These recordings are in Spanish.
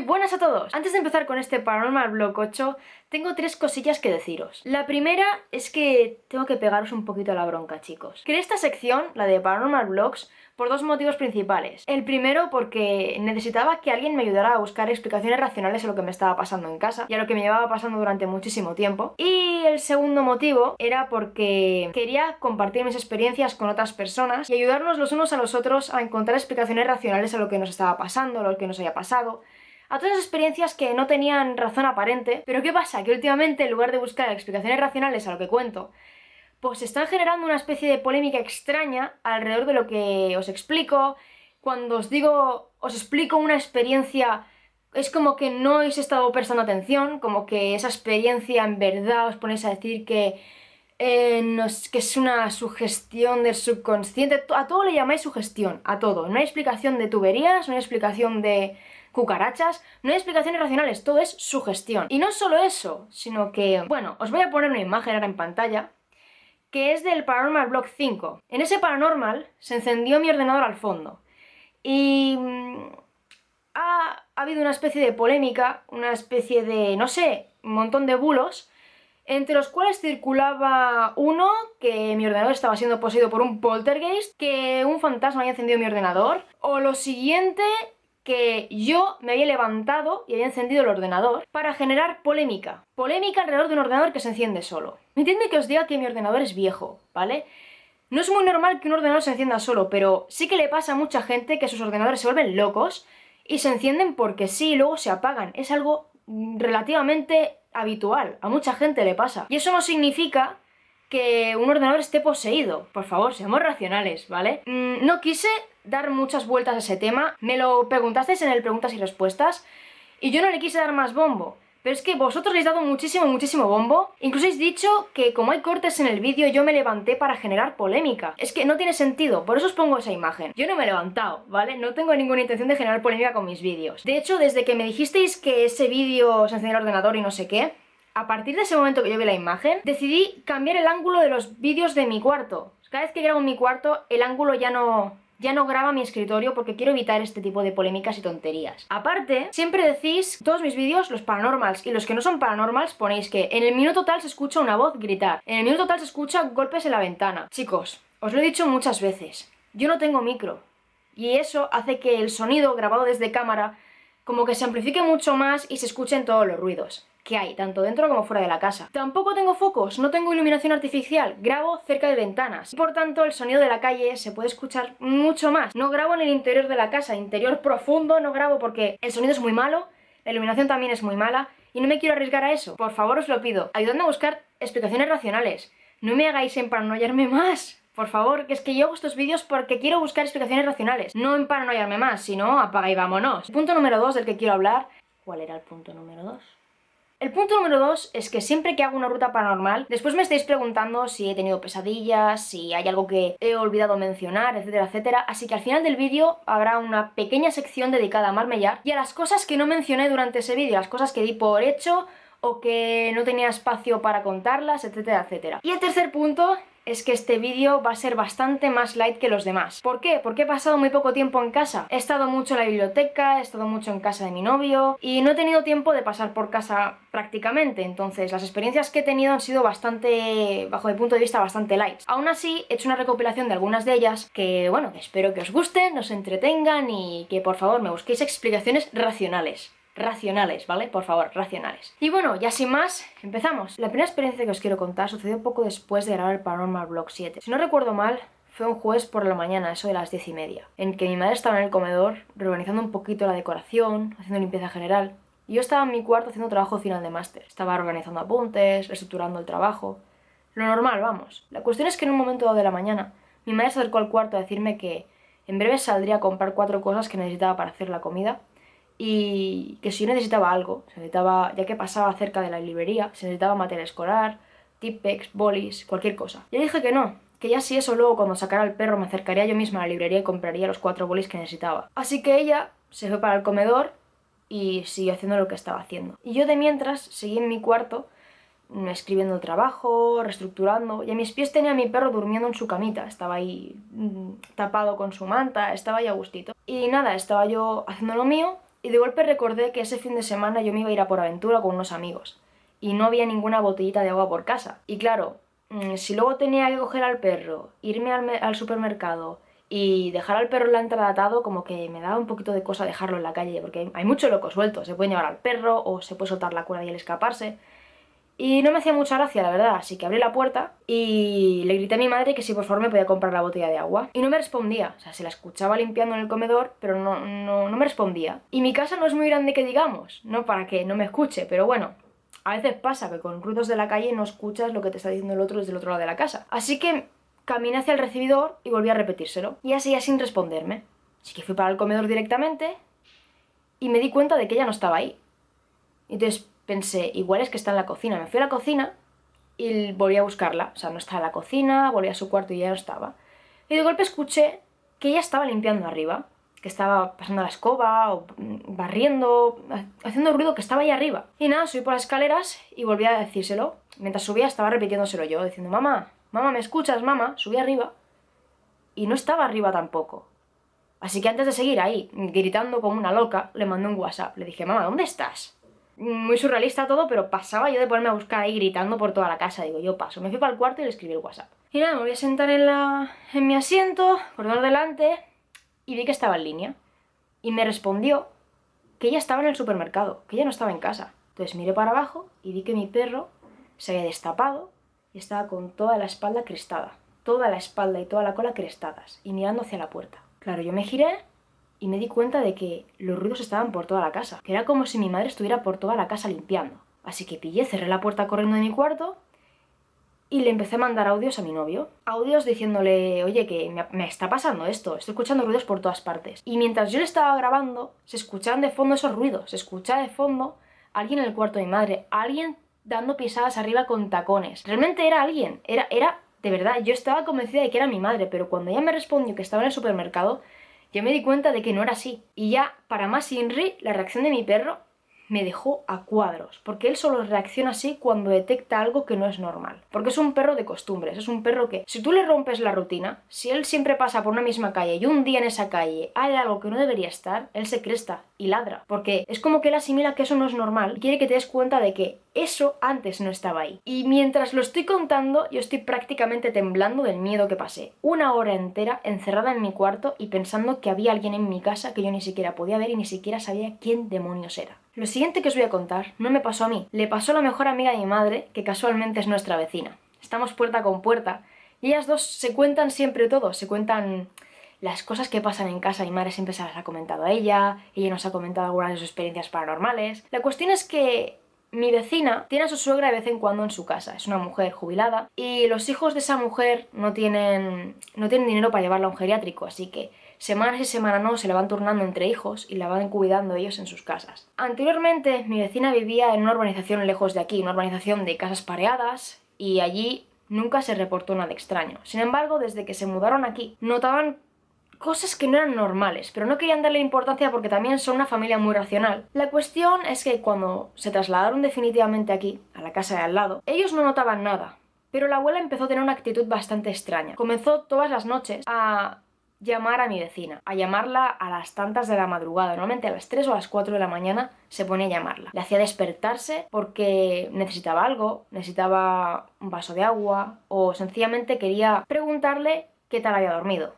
buenas a todos. Antes de empezar con este Paranormal Vlog 8, tengo 3 cosillas que deciros. La primera es que tengo que pegaros un poquito a la bronca, chicos. Creé esta sección, la de Paranormal Vlogs, por 2 motivos principales. El primero porque necesitaba que alguien me ayudara a buscar explicaciones racionales a lo que me estaba pasando en casa y a lo que me llevaba pasando durante muchísimo tiempo. Y el segundo motivo era porque quería compartir mis experiencias con otras personas y ayudarnos los unos a los otros a encontrar explicaciones racionales a lo que nos estaba pasando, a lo que nos haya pasado, a todas las experiencias que no tenían razón aparente. Pero ¿qué pasa? Que últimamente, en lugar de buscar explicaciones racionales a lo que cuento, pues están generando una especie de polémica extraña alrededor de lo que os explico. Cuando os digo, os explico una experiencia, es como que no habéis estado prestando atención, como que esa experiencia en verdad os ponéis a decir que que es una sugestión del subconsciente. A todo le llamáis sugestión, a todo. No hay explicación de tuberías, no hay explicación de cucarachas, no hay explicaciones racionales, todo es sugestión. Y no solo eso, sino que, bueno, os voy a poner una imagen ahora en pantalla, que es del Paranormal Vlog 5. En ese Paranormal se encendió mi ordenador al fondo. Y ha habido una especie de polémica, una especie de, no sé, un montón de bulos, entre los cuales circulaba uno, que mi ordenador estaba siendo poseído por un poltergeist, que un fantasma había encendido mi ordenador, o lo siguiente, que yo me había levantado y había encendido el ordenador para generar polémica. Polémica alrededor de un ordenador que se enciende solo. Entiende que os diga que mi ordenador es viejo, ¿vale? No es muy normal que un ordenador se encienda solo, pero sí que le pasa a mucha gente que sus ordenadores se vuelven locos y se encienden porque sí y luego se apagan. Es algo relativamente habitual, a mucha gente le pasa. Y eso no significa que un ordenador esté poseído. Por favor, seamos racionales, ¿vale? No quise dar muchas vueltas a ese tema, me lo preguntasteis en el preguntas y respuestas y yo no le quise dar más bombo. Pero es que vosotros le habéis dado muchísimo bombo. Incluso habéis dicho que como hay cortes en el vídeo yo me levanté para generar polémica. Es que no tiene sentido, por eso os pongo esa imagen. Yo no me he levantado, ¿vale? No tengo ninguna intención de generar polémica con mis vídeos. De hecho, desde que me dijisteis que ese vídeo se encendía el ordenador y no sé qué, a partir de ese momento que yo vi la imagen, decidí cambiar el ángulo de los vídeos de mi cuarto. Cada vez que grabo en mi cuarto, el ángulo ya no graba mi escritorio porque quiero evitar este tipo de polémicas y tonterías. Aparte, siempre decís, todos mis vídeos, los paranormals y los que no son paranormals, ponéis que en el minuto tal se escucha una voz gritar, en el minuto tal se escucha golpes en la ventana. Chicos, os lo he dicho muchas veces, yo no tengo micro y eso hace que el sonido grabado desde cámara como que se amplifique mucho más y se escuchen todos los ruidos que hay, tanto dentro como fuera de la casa. Tampoco tengo focos, no tengo iluminación artificial, grabo cerca de ventanas. Por tanto, el sonido de la calle se puede escuchar mucho más. No grabo en el interior de la casa, interior profundo no grabo porque el sonido es muy malo, la iluminación también es muy mala y no me quiero arriesgar a eso. Por favor, os lo pido, ayudadme a buscar explicaciones racionales. No me hagáis emparanoiarme más. Por favor, que es que yo hago estos vídeos porque quiero buscar explicaciones racionales. No emparanoiarme más, sino apaga y vámonos. El punto número 2 del que quiero hablar... ¿Cuál era el punto número 2? El punto número 2 es que siempre que hago una ruta paranormal, después me estáis preguntando si he tenido pesadillas, si hay algo que he olvidado mencionar, etcétera, etcétera. Así que al final del vídeo habrá una pequeña sección dedicada a Marbella y a las cosas que no mencioné durante ese vídeo, las cosas que di por hecho o que no tenía espacio para contarlas, etcétera, etcétera. Y el tercer punto es que este vídeo va a ser bastante más light que los demás. ¿Por qué? Porque he pasado muy poco tiempo en casa. He estado mucho en la biblioteca, he estado mucho en casa de mi novio y no he tenido tiempo de pasar por casa prácticamente. Entonces las experiencias que he tenido han sido bastante, bajo mi punto de vista, bastante light. Aún así, he hecho una recopilación de algunas de ellas que, bueno, espero que os gusten, os entretengan y que por favor me busquéis explicaciones racionales. Racionales, ¿vale? Por favor, racionales. Y bueno, ya sin más, empezamos. La primera experiencia que os quiero contar sucedió poco después de grabar el Paranormal Vlog 7. Si no recuerdo mal, fue un jueves por la mañana, eso de las 10:30, en que mi madre estaba en el comedor, reorganizando un poquito la decoración, haciendo limpieza general, y yo estaba en mi cuarto haciendo trabajo final de máster. Estaba organizando apuntes, reestructurando el trabajo. Lo normal, vamos. La cuestión es que en un momento dado de la mañana, mi madre se acercó al cuarto a decirme que en breve saldría a comprar 4 cosas que necesitaba para hacer la comida, y que si yo necesitaba algo, ya que pasaba cerca de la librería, se necesitaba material escolar, Tipp-Ex, bolis, cualquier cosa. Yo dije que no, que ya si eso luego cuando sacara el perro me acercaría yo misma a la librería y compraría los 4 bolis que necesitaba. Así que ella se fue para el comedor y siguió haciendo lo que estaba haciendo. Y yo de mientras seguí en mi cuarto escribiendo el trabajo, reestructurando, y a mis pies tenía a mi perro durmiendo en su camita. Estaba ahí tapado con su manta, estaba ahí a gustito. Y nada, estaba yo haciendo lo mío y de golpe recordé que ese fin de semana yo me iba a ir a por aventura con unos amigos y no había ninguna botellita de agua por casa. Y claro, si luego tenía que coger al perro, irme al supermercado y dejar al perro en la entrada atado, como que me daba un poquito de cosa dejarlo en la calle, porque hay mucho loco suelto, se puede llevar al perro o se puede soltar la cuerda y el escaparse. Y no me hacía mucha gracia, la verdad, así que abrí la puerta y le grité a mi madre que si por favor me podía comprar la botella de agua. Y no me respondía, o sea, se la escuchaba limpiando en el comedor, pero no me respondía. Y mi casa no es muy grande que digamos, no para que no me escuche, pero bueno, a veces pasa que con ruidos de la calle no escuchas lo que te está diciendo el otro desde el otro lado de la casa. Así que caminé hacia el recibidor y volví a repetírselo. Y así sin responderme. Así que fui para el comedor directamente y me di cuenta de que ella no estaba ahí. Entonces pensé, igual es que está en la cocina. Me fui a la cocina y volví a buscarla. O sea, no estaba en la cocina, volví a su cuarto y ya no estaba. Y de golpe escuché que ella estaba limpiando arriba, que estaba pasando la escoba o barriendo, haciendo ruido, que estaba ahí arriba. Y nada, subí por las escaleras y volví a decírselo. Mientras subía estaba repitiéndoselo yo, diciendo, mamá, mamá, ¿me escuchas, mamá? Subí arriba y no estaba arriba tampoco. Así que antes de seguir ahí, gritando como una loca, le mandé un WhatsApp. Le dije, mamá, ¿dónde estás? Muy surrealista todo, pero pasaba yo de ponerme a buscar ahí gritando por toda la casa. Digo, yo paso. Me fui para el cuarto y le escribí el WhatsApp. Y nada, me voy a sentar en mi asiento, por delante, y vi que estaba en línea. Y me respondió que ella estaba en el supermercado, que ella no estaba en casa. Entonces miré para abajo y vi que mi perro se había destapado y estaba con toda la espalda crestada. Toda la espalda y toda la cola crestadas, y mirando hacia la puerta. Claro, yo me giré y me di cuenta de que los ruidos estaban por toda la casa, que era como si mi madre estuviera por toda la casa limpiando. Así que pillé, cerré la puerta corriendo de mi cuarto y le empecé a mandar audios a mi novio. Audios diciéndole, oye, que me está pasando esto, estoy escuchando ruidos por todas partes. Y mientras yo le estaba grabando, se escuchaban de fondo esos ruidos, se escuchaba de fondo alguien en el cuarto de mi madre, alguien dando pisadas arriba con tacones. Realmente era alguien, era de verdad, yo estaba convencida de que era mi madre, pero cuando ella me respondió que estaba en el supermercado, yo me di cuenta de que no era así. Y ya, para más Inri, la reacción de mi perro me dejó a cuadros, porque él solo reacciona así cuando detecta algo que no es normal. Porque es un perro de costumbres, es un perro que, si tú le rompes la rutina, si él siempre pasa por una misma calle y un día en esa calle hay algo que no debería estar, él se cresta y ladra, porque es como que él asimila que eso no es normal y quiere que te des cuenta de que eso antes no estaba ahí. Y mientras lo estoy contando, yo estoy prácticamente temblando del miedo que pasé. Una hora entera encerrada en mi cuarto y pensando que había alguien en mi casa que yo ni siquiera podía ver y ni siquiera sabía quién demonios era. Lo siguiente que os voy a contar no me pasó a mí, le pasó a la mejor amiga de mi madre, que casualmente es nuestra vecina. Estamos puerta con puerta y ellas dos se cuentan siempre todo, se cuentan las cosas que pasan en casa. Mi madre siempre se las ha comentado a ella nos ha comentado algunas de sus experiencias paranormales. La cuestión es que mi vecina tiene a su suegra de vez en cuando en su casa, es una mujer jubilada y los hijos de esa mujer no tienen dinero para llevarla a un geriátrico, así que semanas y semanas no se la van turnando entre hijos y la van cuidando ellos en sus casas. Anteriormente mi vecina vivía en una urbanización lejos de aquí, una urbanización de casas pareadas, y allí nunca se reportó nada extraño. Sin embargo, desde que se mudaron aquí, notaban cosas que no eran normales, pero no querían darle importancia porque también son una familia muy racional. La cuestión es que cuando se trasladaron definitivamente aquí, a la casa de al lado, ellos no notaban nada, pero la abuela empezó a tener una actitud bastante extraña. Comenzó todas las noches a llamar a mi vecina, a llamarla a las tantas de la madrugada, normalmente a las 3 o a las 4 de la mañana se ponía a llamarla. Le hacía despertarse porque necesitaba algo, necesitaba un vaso de agua o sencillamente quería preguntarle qué tal había dormido.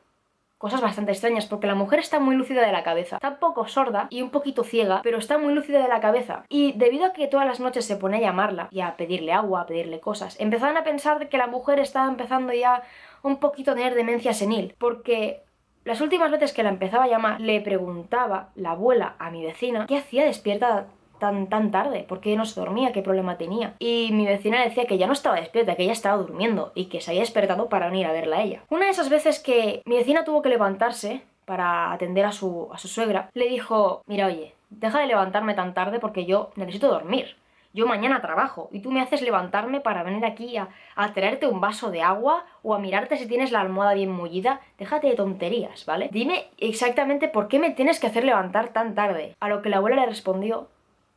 Cosas bastante extrañas porque la mujer está muy lúcida de la cabeza, está un poco sorda y un poquito ciega, pero está muy lúcida de la cabeza. Y debido a que todas las noches se pone a llamarla y a pedirle agua, a pedirle cosas, empezaban a pensar de que la mujer estaba empezando ya un poquito a tener demencia senil, porque las últimas veces que la empezaba a llamar, le preguntaba la abuela a mi vecina qué hacía despierta tan tarde, por qué no se dormía, qué problema tenía. Y mi vecina decía que ya no estaba despierta, que ella estaba durmiendo y que se había despertado para venir a verla a ella. Una de esas veces que mi vecina tuvo que levantarse para atender a su suegra, le dijo, mira, oye, deja de levantarme tan tarde porque yo necesito dormir. Yo mañana trabajo y tú me haces levantarme para venir aquí a traerte un vaso de agua o a mirarte si tienes la almohada bien mullida. Déjate de tonterías, ¿vale? Dime exactamente por qué me tienes que hacer levantar tan tarde. A lo que la abuela le respondió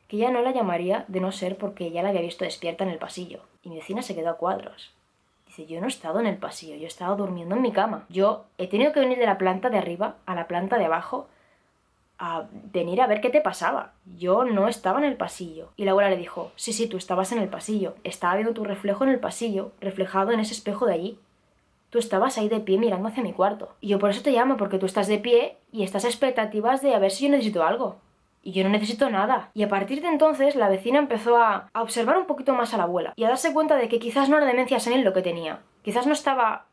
que ya no la llamaría de no ser porque ya la había visto despierta en el pasillo. Y mi vecina se quedó a cuadros. Dice, yo no he estado en el pasillo, yo he estado durmiendo en mi cama. Yo he tenido que venir de la planta de arriba a la planta de abajo a venir a ver qué te pasaba. Yo no estaba en el pasillo. Y la abuela le dijo, sí, sí, tú estabas en el pasillo. Estaba viendo tu reflejo en el pasillo, reflejado en ese espejo de allí. Tú estabas ahí de pie mirando hacia mi cuarto. Y yo por eso te llamo, porque tú estás de pie y estás a expectativas de a ver si yo necesito algo. Y yo no necesito nada. Y a partir de entonces la vecina empezó a observar un poquito más a la abuela y a darse cuenta de que quizás no era demencia senil lo que tenía. Quizás no estaba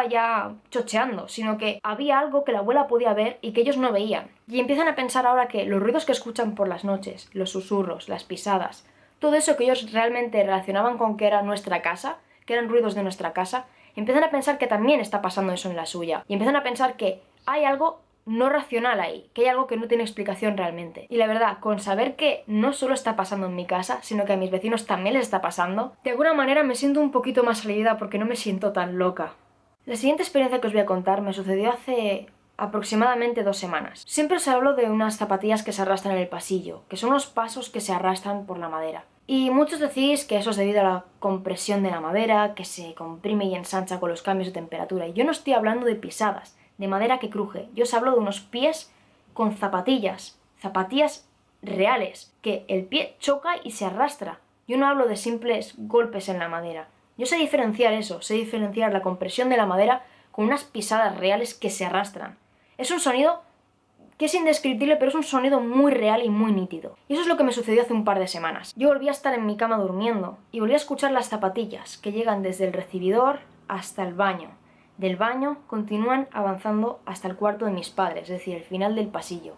ya chocheando, sino que había algo que la abuela podía ver y que ellos no veían. Y empiezan a pensar ahora que los ruidos que escuchan por las noches, los susurros, las pisadas, todo eso que ellos realmente relacionaban con que era nuestra casa, que eran ruidos de nuestra casa, empiezan a pensar que también está pasando eso en la suya. Y empiezan a pensar que hay algo no racional ahí, que hay algo que no tiene explicación realmente. Y la verdad, con saber que no solo está pasando en mi casa, sino que a mis vecinos también les está pasando, de alguna manera me siento un poquito más aliviada porque no me siento tan loca. La siguiente experiencia que os voy a contar me sucedió hace aproximadamente 2 semanas. Siempre os hablo de unas zapatillas que se arrastran en el pasillo, que son los pasos que se arrastran por la madera. Y muchos decís que eso es debido a la compresión de la madera, que se comprime y ensancha con los cambios de temperatura. Y yo no estoy hablando de pisadas, de madera que cruje. Yo os hablo de unos pies con zapatillas reales, que el pie choca y se arrastra. Yo no hablo de simples golpes en la madera. Yo sé diferenciar eso, sé diferenciar la compresión de la madera con unas pisadas reales que se arrastran. Es un sonido que es indescriptible, pero es un sonido muy real y muy nítido. Y eso es lo que me sucedió hace un par de semanas. Yo volví a estar en mi cama durmiendo y volví a escuchar las zapatillas que llegan desde el recibidor hasta el baño. Del baño continúan avanzando hasta el cuarto de mis padres, es decir, el final del pasillo.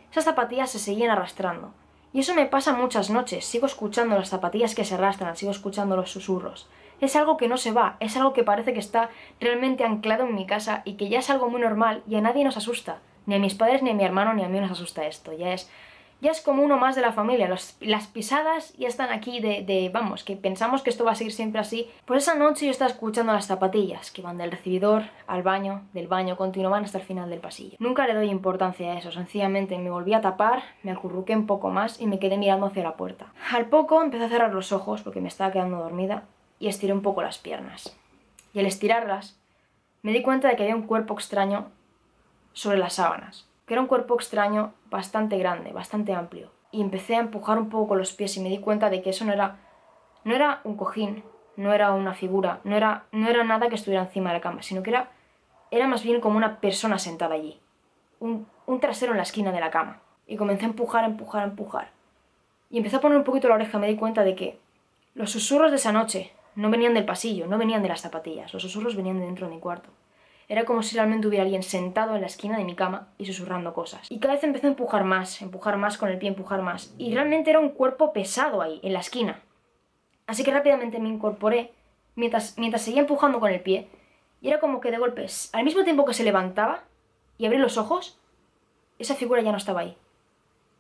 Esas zapatillas se seguían arrastrando. Y eso me pasa muchas noches. Sigo escuchando las zapatillas que se arrastran, sigo escuchando los susurros. Es algo que no se va, es algo que parece que está realmente anclado en mi casa y que ya es algo muy normal y a nadie nos asusta. Ni a mis padres, ni a mi hermano, ni a mí nos asusta esto. Ya es como uno más de la familia. Las pisadas ya están aquí vamos, que pensamos que esto va a seguir siempre así. Pues esa noche yo estaba escuchando las zapatillas que van del recibidor al baño, del baño continuaban hasta el final del pasillo. Nunca le doy importancia a eso, sencillamente me volví a tapar, me acurruqué un poco más y me quedé mirando hacia la puerta. Al poco empecé a cerrar los ojos porque me estaba quedando dormida y estiré un poco las piernas. Y al estirarlas me di cuenta de que había un cuerpo extraño sobre las sábanas, que era un cuerpo extraño bastante grande, bastante amplio. Y empecé a empujar un poco con los pies y me di cuenta de que eso no era un cojín, no era una figura, no era nada que estuviera encima de la cama, sino que era más bien como una persona sentada allí. Un trasero en la esquina de la cama. Y comencé a empujar, a empujar, a empujar. Y empecé a poner un poquito la oreja, me di cuenta de que los susurros de esa noche no venían del pasillo, no venían de las zapatillas, los susurros venían de dentro de mi cuarto. Era como si realmente hubiera alguien sentado en la esquina de mi cama y susurrando cosas. Y cada vez empecé a empujar más con el pie, empujar más. Y realmente era un cuerpo pesado ahí, en la esquina. Así que rápidamente me incorporé mientras seguía empujando con el pie. Y era como que de golpes, al mismo tiempo que se levantaba y abrí los ojos, esa figura ya no estaba ahí.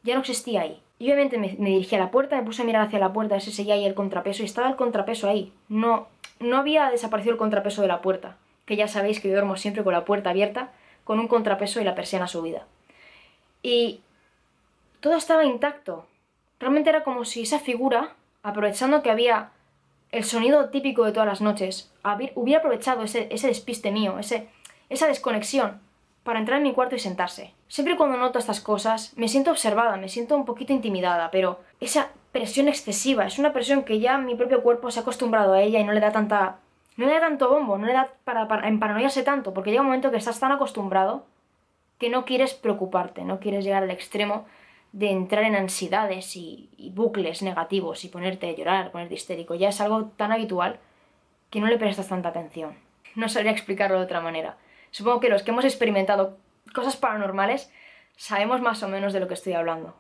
Ya no existía ahí. Y obviamente me dirigí a la puerta, me puse a mirar hacia la puerta a ver si seguía ahí el contrapeso. Y estaba el contrapeso ahí. No había desaparecido el contrapeso de la puerta, que ya sabéis que yo duermo siempre con la puerta abierta, con un contrapeso y la persiana subida. Y todo estaba intacto. Realmente era como si esa figura, aprovechando que había el sonido típico de todas las noches, hubiera aprovechado ese despiste mío, esa desconexión, para entrar en mi cuarto y sentarse. Siempre cuando noto estas cosas, me siento observada, me siento un poquito intimidada, pero esa presión excesiva, es una presión que ya mi propio cuerpo se ha acostumbrado a ella y no le da tanto bombo, no le da para emparanoiarse tanto, porque llega un momento que estás tan acostumbrado que no quieres preocuparte, no quieres llegar al extremo de entrar en ansiedades y bucles negativos y ponerte a llorar, ponerte histérico. Ya es algo tan habitual que no le prestas tanta atención. No sabría explicarlo de otra manera. Supongo que los que hemos experimentado cosas paranormales sabemos más o menos de lo que estoy hablando.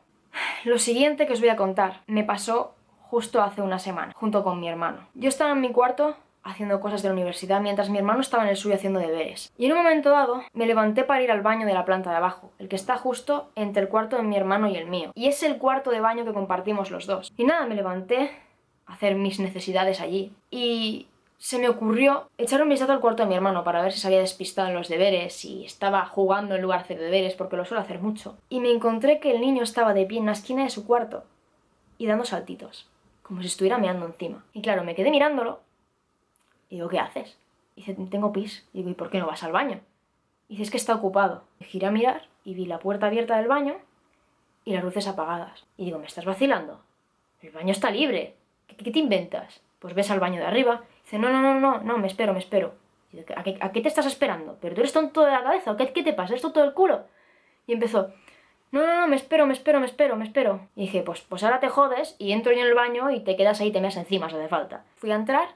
Lo siguiente que os voy a contar me pasó justo hace una semana, junto con mi hermano. Yo estaba en mi cuarto haciendo cosas de la universidad mientras mi hermano estaba en el suyo haciendo deberes. Y en un momento dado me levanté para ir al baño de la planta de abajo, el que está justo entre el cuarto de mi hermano y el mío. Y es el cuarto de baño que compartimos los dos. Y nada, me levanté a hacer mis necesidades allí. Y se me ocurrió echar un vistazo al cuarto de mi hermano para ver si se había despistado en los deberes, si estaba jugando en lugar de hacer deberes, porque lo suelo hacer mucho. Y me encontré que el niño estaba de pie en la esquina de su cuarto y dando saltitos, como si estuviera meando encima. Y claro, me quedé mirándolo y digo, ¿qué haces? Y dice, tengo pis. Y digo, ¿y por qué no vas al baño? Y dice, es que está ocupado. Me giré a mirar y vi la puerta abierta del baño y las luces apagadas. Y digo, ¿me estás vacilando? El baño está libre. ¿Qué te inventas? Pues ves al baño de arriba. Dice, no, me espero. Y digo, ¿a qué te estás esperando? ¿Pero tú eres tonto de la cabeza o qué te pasa? ¿Eres tonto del culo? Y empezó, no, me espero. Y dije, pues ahora te jodes y entro yo en el baño y te quedas ahí y te meas encima si hace falta. Fui a entrar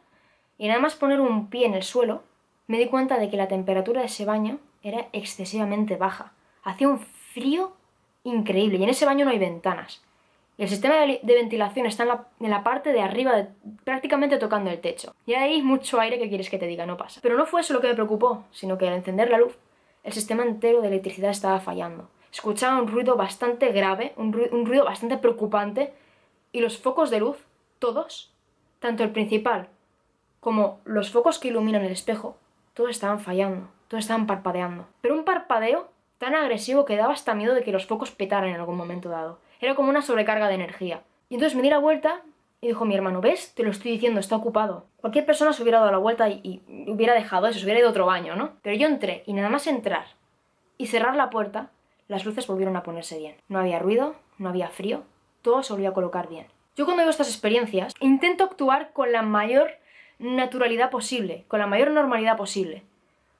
y nada más poner un pie en el suelo, me di cuenta de que la temperatura de ese baño era excesivamente baja. Hacía un frío increíble y en ese baño no hay ventanas. Y el sistema de ventilación está en la parte de arriba, prácticamente tocando el techo. Y hay mucho aire, que quieres que te diga, no pasa. Pero no fue eso lo que me preocupó, sino que al encender la luz, el sistema entero de electricidad estaba fallando. Escuchaba un ruido bastante grave, un ruido bastante preocupante, y los focos de luz, todos, tanto el principal como los focos que iluminan el espejo, todos estaban fallando, todos estaban parpadeando. Pero un parpadeo tan agresivo que daba hasta miedo de que los focos petaran en algún momento dado. Era como una sobrecarga de energía. Y entonces me di la vuelta y dijo mi hermano, ¿ves? Te lo estoy diciendo, está ocupado. Cualquier persona se hubiera dado la vuelta y hubiera dejado eso, se hubiera ido a otro baño, ¿no? Pero yo entré y nada más entrar y cerrar la puerta, las luces volvieron a ponerse bien. No había ruido, no había frío, todo se volvió a colocar bien. Yo cuando veo estas experiencias intento actuar con la mayor naturalidad posible, con la mayor normalidad posible.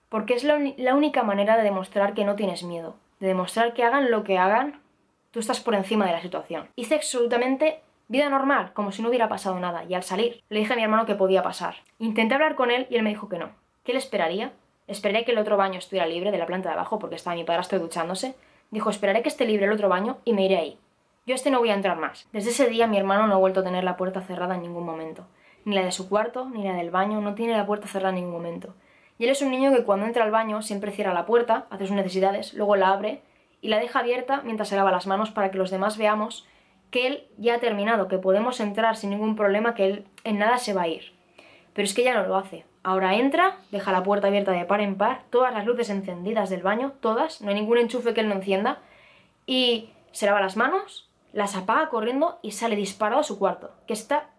Porque es la única manera de demostrar que no tienes miedo. De demostrar que hagan lo que hagan, tú estás por encima de la situación. Hice absolutamente vida normal, como si no hubiera pasado nada. Y al salir, le dije a mi hermano que podía pasar. Intenté hablar con él y él me dijo que no. ¿Qué le esperaría? Esperé que el otro baño estuviera libre de la planta de abajo, porque estaba mi padrastro duchándose. Dijo, esperaré que esté libre el otro baño y me iré ahí. Yo no voy a entrar más. Desde ese día mi hermano no ha vuelto a tener la puerta cerrada en ningún momento. Ni la de su cuarto, ni la del baño, no tiene la puerta cerrada en ningún momento. Y él es un niño que cuando entra al baño siempre cierra la puerta, hace sus necesidades, luego la abre y la deja abierta mientras se lava las manos para que los demás veamos que él ya ha terminado, que podemos entrar sin ningún problema, que él en nada se va a ir. Pero es que ya no lo hace. Ahora entra, deja la puerta abierta de par en par, todas las luces encendidas del baño, todas, no hay ningún enchufe que él no encienda, y se lava las manos, las apaga corriendo y sale disparado a su cuarto, que está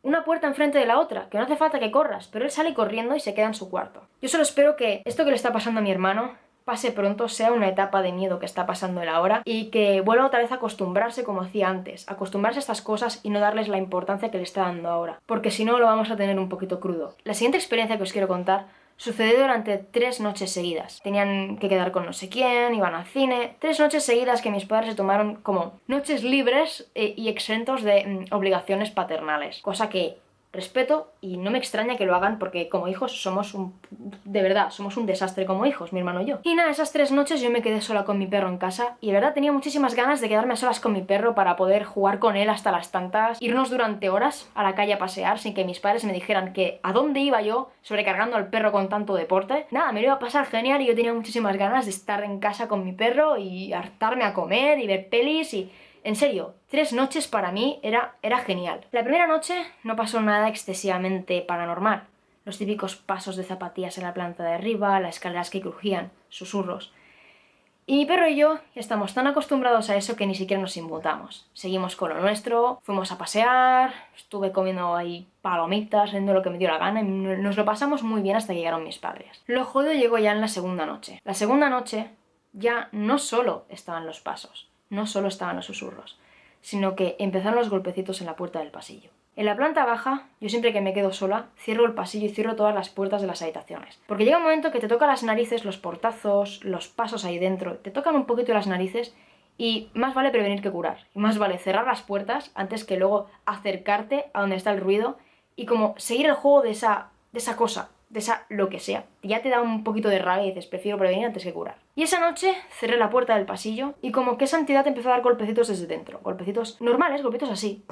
una puerta enfrente de la otra, que no hace falta que corras, pero él sale corriendo y se queda en su cuarto. Yo solo espero que esto que le está pasando a mi hermano pase pronto, sea una etapa de miedo que está pasando él ahora y que vuelva otra vez a acostumbrarse como hacía antes, acostumbrarse a estas cosas y no darles la importancia que le está dando ahora, porque si no lo vamos a tener un poquito crudo. La siguiente experiencia que os quiero contar sucedió durante 3 noches seguidas. Tenían que quedar con no sé quién, iban al cine. 3 noches seguidas que mis padres se tomaron como noches libres y exentos de obligaciones paternales. Cosa que respeto y no me extraña que lo hagan porque como hijos somos de verdad, somos un desastre como hijos, mi hermano y yo. Y nada, esas 3 noches yo me quedé sola con mi perro en casa y de verdad tenía muchísimas ganas de quedarme a solas con mi perro para poder jugar con él hasta las tantas, irnos durante horas a la calle a pasear sin que mis padres me dijeran que a dónde iba yo sobrecargando al perro con tanto deporte. Nada, me lo iba a pasar genial y yo tenía muchísimas ganas de estar en casa con mi perro y hartarme a comer y ver pelis y... En serio, 3 noches para mí era genial. La primera noche no pasó nada excesivamente paranormal. Los típicos pasos de zapatillas en la planta de arriba, las escaleras que crujían, susurros. Y mi perro y yo estamos tan acostumbrados a eso que ni siquiera nos inmutamos. Seguimos con lo nuestro, fuimos a pasear, estuve comiendo ahí palomitas, haciendo lo que me dio la gana y nos lo pasamos muy bien hasta que llegaron mis padres. Lo jodido llegó ya en la segunda noche. La segunda noche ya no solo estaban los pasos, no solo estaban los susurros, sino que empezaron los golpecitos en la puerta del pasillo. En la planta baja, yo siempre que me quedo sola, cierro el pasillo y cierro todas las puertas de las habitaciones. Porque llega un momento que te toca las narices, los portazos, los pasos ahí dentro, te tocan un poquito las narices y más vale prevenir que curar. Y más vale cerrar las puertas antes que luego acercarte a donde está el ruido y como seguir el juego de esa cosa, de esa lo que sea. Ya te da un poquito de rabia y dices, prefiero prevenir antes que curar. Y esa noche cerré la puerta del pasillo y como que esa entidad empezó a dar golpecitos desde dentro. Golpecitos normales, golpecitos así.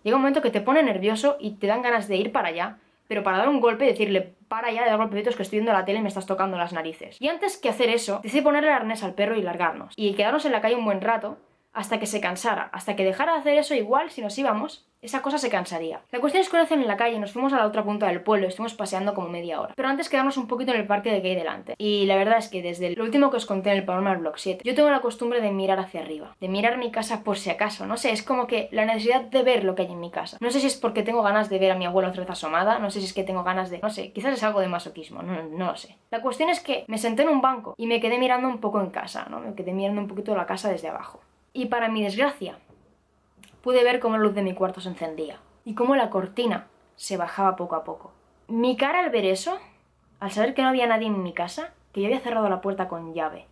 Llega un momento que te pone nervioso y te dan ganas de ir para allá, pero para dar un golpe y decirle, para allá de dar golpecitos que estoy viendo la tele y me estás tocando las narices. Y antes que hacer eso, decidí ponerle el arnés al perro y largarnos. Y quedarnos en la calle un buen rato, hasta que se cansara, hasta que dejara de hacer eso. Igual si nos íbamos, esa cosa se cansaría. La cuestión es que una vez en la calle nos fuimos a la otra punta del pueblo y estuvimos paseando como media hora. Pero antes quedamos un poquito en el parque de que hay delante. Y la verdad es que desde lo último que os conté en el Paranormal Vlog 7, yo tengo la costumbre de mirar hacia arriba, de mirar mi casa por si acaso. No sé, es como que la necesidad de ver lo que hay en mi casa. No sé si es porque tengo ganas de ver a mi abuela otra vez asomada, no sé si es que tengo ganas de... No sé, quizás es algo de masoquismo, no lo sé. La cuestión es que me senté en un banco y me quedé mirando un poco en casa, ¿no? Me quedé mirando un poquito la casa desde abajo. Y para mi desgracia, pude ver cómo la luz de mi cuarto se encendía y cómo la cortina se bajaba poco a poco. Mi cara al ver eso, al saber que no había nadie en mi casa, que yo había cerrado la puerta con llave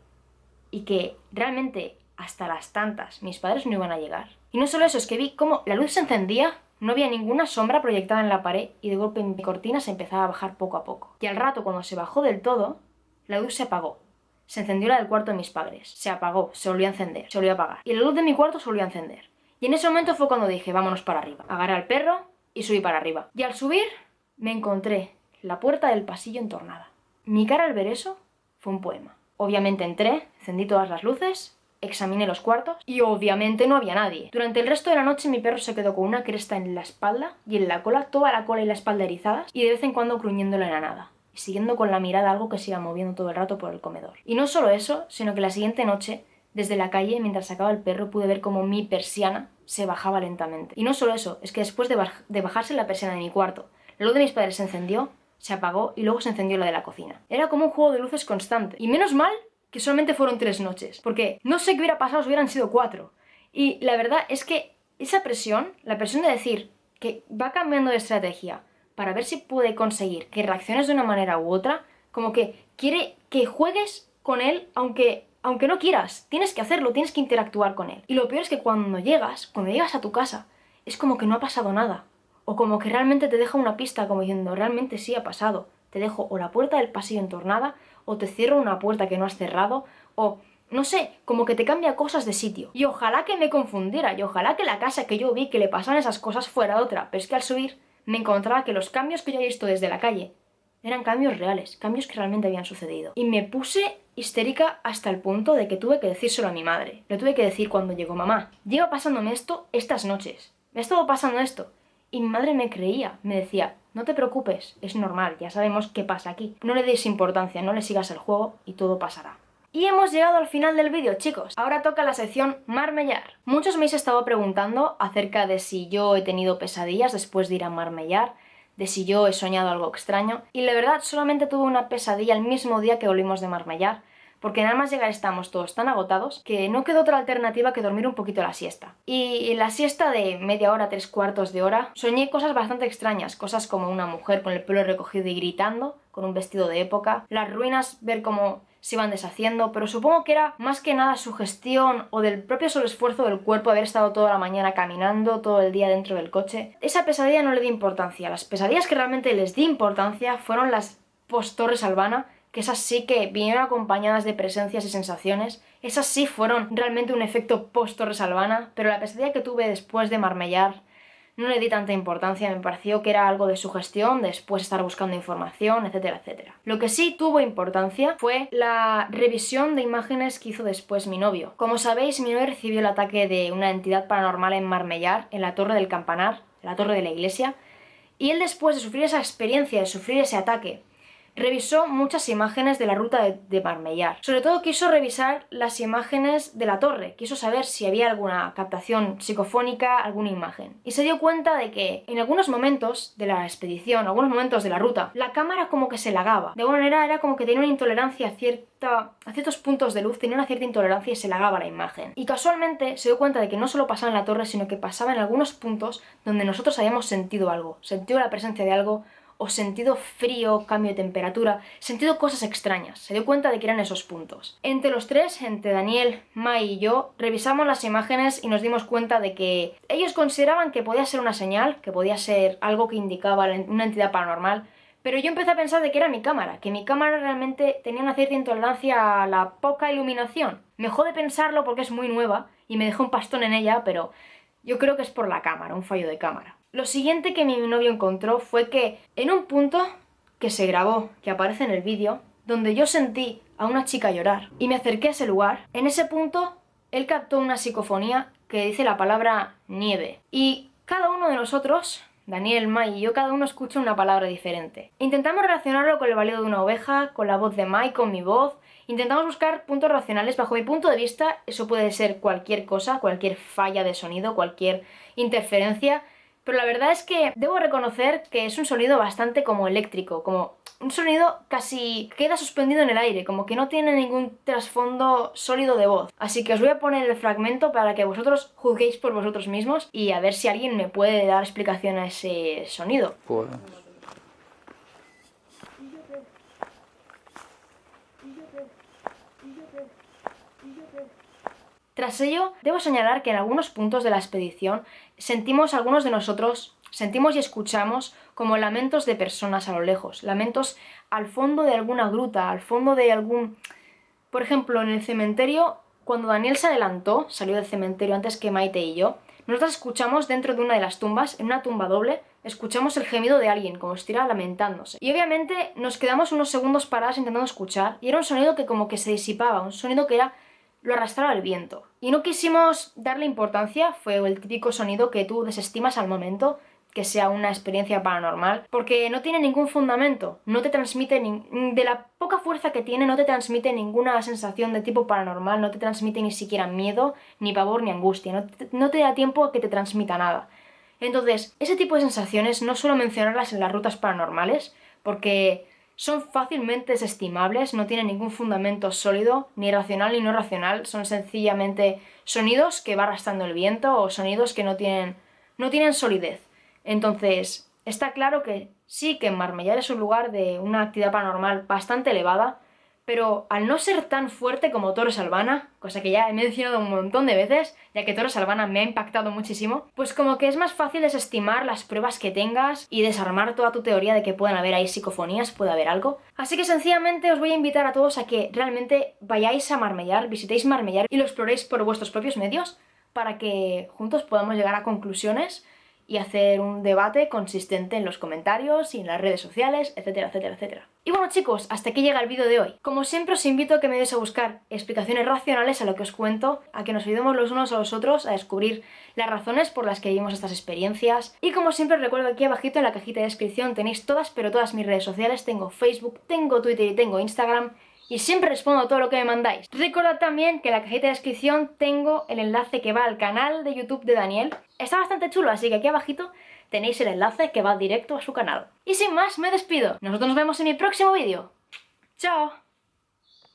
y que realmente hasta las tantas mis padres no iban a llegar. Y no solo eso, es que vi cómo la luz se encendía, no había ninguna sombra proyectada en la pared y de golpe mi cortina se empezaba a bajar poco a poco. Y al rato, cuando se bajó del todo, la luz se apagó. Se encendió la del cuarto de mis padres. Se apagó, se volvió a encender, se volvió a apagar. Y la luz de mi cuarto se volvió a encender. Y en ese momento fue cuando dije, vámonos para arriba. Agarré al perro y subí para arriba. Y al subir, me encontré la puerta del pasillo entornada. Mi cara al ver eso fue un poema. Obviamente entré, encendí todas las luces, examiné los cuartos y obviamente no había nadie. Durante el resto de la noche mi perro se quedó con una cresta en la espalda y en la cola, toda la cola y la espalda erizadas y de vez en cuando gruñéndole en la nada. Y siguiendo con la mirada algo que se iba moviendo todo el rato por el comedor. Y no solo eso, sino que la siguiente noche, desde la calle, mientras sacaba el perro, pude ver cómo mi persiana se bajaba lentamente. Y no solo eso, es que después de bajarse la persiana de mi cuarto, la luz de mis padres se encendió, se apagó y luego se encendió la de la cocina. Era como un juego de luces constante. Y menos mal que solamente fueron 3 noches, porque no sé qué hubiera pasado si hubieran sido 4. Y la verdad es que esa presión, la presión de decir que va cambiando de estrategia para ver si puede conseguir que reacciones de una manera u otra, como que quiere que juegues con él aunque no quieras, tienes que hacerlo, tienes que interactuar con él. Y lo peor es que cuando llegas a tu casa, es como que no ha pasado nada. O como que realmente te deja una pista como diciendo, realmente sí ha pasado. Te dejo o la puerta del pasillo entornada, o te cierro una puerta que no has cerrado, o no sé, como que te cambia cosas de sitio. Y ojalá que me confundiera, y ojalá que la casa que yo vi que le pasaban esas cosas fuera otra, pero es que al subir me encontraba que los cambios que yo había visto desde la calle eran cambios reales, cambios que realmente habían sucedido. Y me puse histérica hasta el punto de que tuve que decírselo a mi madre. Lo tuve que decir cuando llegó: mamá, lleva pasándome esto estas noches. Me ha estado pasando esto. Y mi madre me creía, me decía, no te preocupes, es normal, ya sabemos qué pasa aquí. No le des importancia, no le sigas el juego y todo pasará. Y hemos llegado al final del vídeo, chicos. Ahora toca la sección Marmellar. Muchos me habéis estado preguntando acerca de si yo he tenido pesadillas después de ir a Marmellar, de si yo he soñado algo extraño. Y la verdad, solamente tuve una pesadilla el mismo día que volvimos de Marmellar, porque nada más llegar estamos todos tan agotados que no quedó otra alternativa que dormir un poquito la siesta. Y en la siesta de media hora, 3/4 de hora, soñé cosas bastante extrañas, cosas como una mujer con el pelo recogido y gritando, con un vestido de época, las ruinas, ver cómo se iban deshaciendo, pero supongo que era más que nada sugestión o del propio sobreesfuerzo del cuerpo, haber estado toda la mañana caminando, todo el día dentro del coche. Esa pesadilla no le di importancia. Las pesadillas que realmente les di importancia fueron las post-Torres Albana, que esas sí que vinieron acompañadas de presencias y sensaciones. Esas sí fueron realmente un efecto post-Torres Albana, pero la pesadilla que tuve después de Marmellar no le di tanta importancia, me pareció que era algo de sugestión, después estar buscando información, etcétera, etcétera. Lo que sí tuvo importancia fue la revisión de imágenes que hizo después mi novio. Como sabéis, mi novio recibió el ataque de una entidad paranormal en Marmellar, en la torre del campanar, en la torre de la iglesia, y él, después de sufrir esa experiencia, de sufrir ese ataque, revisó muchas imágenes de la ruta de Marmellar. Sobre todo quiso revisar las imágenes de la torre, quiso saber si había alguna captación psicofónica, alguna imagen. Y se dio cuenta de que en algunos momentos de la expedición, algunos momentos de la ruta, la cámara como que se lagaba. De alguna manera era como que tenía una intolerancia a ciertos puntos de luz, tenía una cierta intolerancia y se lagaba la imagen. Y casualmente se dio cuenta de que no solo pasaba en la torre, sino que pasaba en algunos puntos donde nosotros habíamos sentido algo, sentido la presencia de algo, o sentido frío, cambio de temperatura, sentido cosas extrañas. Se dio cuenta de que eran esos puntos. Entre los tres, entre Daniel, Mai y yo, revisamos las imágenes y nos dimos cuenta de que ellos consideraban que podía ser una señal, que podía ser algo que indicaba una entidad paranormal, pero yo empecé a pensar de que era mi cámara, que mi cámara realmente tenía una cierta intolerancia a la poca iluminación. Me jode pensarlo porque es muy nueva y me dejó un pastón en ella, pero yo creo que es por la cámara, un fallo de cámara. Lo siguiente que mi novio encontró fue que en un punto que se grabó, que aparece en el vídeo, donde yo sentí a una chica llorar y me acerqué a ese lugar, en ese punto él captó una psicofonía que dice la palabra nieve. Y cada uno de nosotros, Daniel, Mai y yo, cada uno escucha una palabra diferente. Intentamos relacionarlo con el balido de una oveja, con la voz de Mai, con mi voz. Intentamos buscar puntos racionales. Bajo mi punto de vista, eso puede ser cualquier cosa, cualquier falla de sonido, cualquier interferencia. Pero la verdad es que debo reconocer que es un sonido bastante como eléctrico, como un sonido casi queda suspendido en el aire, como que no tiene ningún trasfondo sólido de voz. Así que os voy a poner el fragmento para que vosotros juzguéis por vosotros mismos y a ver si alguien me puede dar explicación a ese sonido. Pues... Tras ello, debo señalar que en algunos puntos de la expedición algunos de nosotros sentimos y escuchamos como lamentos de personas a lo lejos, lamentos al fondo de alguna gruta, al fondo de algún... Por ejemplo, en el cementerio, cuando Daniel se adelantó, salió del cementerio antes que Maite y yo, nosotros escuchamos dentro de una de las tumbas, en una tumba doble, escuchamos el gemido de alguien, como si estuviera lamentándose. Y obviamente nos quedamos unos segundos parados intentando escuchar, y era un sonido que como que se disipaba, un sonido que lo arrastraba el viento. Y no quisimos darle importancia, fue el típico sonido que tú desestimas al momento, que sea una experiencia paranormal, porque no tiene ningún fundamento, no te transmite, de la poca fuerza que tiene, no te transmite ninguna sensación de tipo paranormal, no te transmite ni siquiera miedo, ni pavor, ni angustia, no te da tiempo a que te transmita nada. Entonces, ese tipo de sensaciones no suelo mencionarlas en las rutas paranormales, porque son fácilmente desestimables, no tienen ningún fundamento sólido, ni racional ni no racional, son sencillamente sonidos que va arrastrando el viento o sonidos que no tienen solidez. Entonces, está claro que sí que Marmellar es un lugar de una actividad paranormal bastante elevada, pero al no ser tan fuerte como Torres Albana, cosa que ya he mencionado un montón de veces, ya que Torres Albana me ha impactado muchísimo, pues como que es más fácil desestimar las pruebas que tengas y desarmar toda tu teoría de que pueden haber ahí psicofonías, puede haber algo. Así que sencillamente os voy a invitar a todos a que realmente vayáis a Marmellar, visitéis Marmellar y lo exploréis por vuestros propios medios, para que juntos podamos llegar a conclusiones y hacer un debate consistente en los comentarios y en las redes sociales, etcétera, etcétera, etcétera. Y bueno chicos, hasta aquí llega el vídeo de hoy. Como siempre os invito a que me deis a buscar explicaciones racionales a lo que os cuento, a que nos ayudemos los unos a los otros a descubrir las razones por las que vivimos estas experiencias. Y como siempre os recuerdo, aquí abajito en la cajita de descripción tenéis todas, pero todas mis redes sociales. Tengo Facebook, tengo Twitter y tengo Instagram. Y siempre respondo todo lo que me mandáis. Recordad también que en la cajita de descripción tengo el enlace que va al canal de YouTube de Daniel. Está bastante chulo, así que aquí abajito tenéis el enlace que va directo a su canal. Y sin más, me despido. Nosotros nos vemos en mi próximo vídeo. ¡Chao!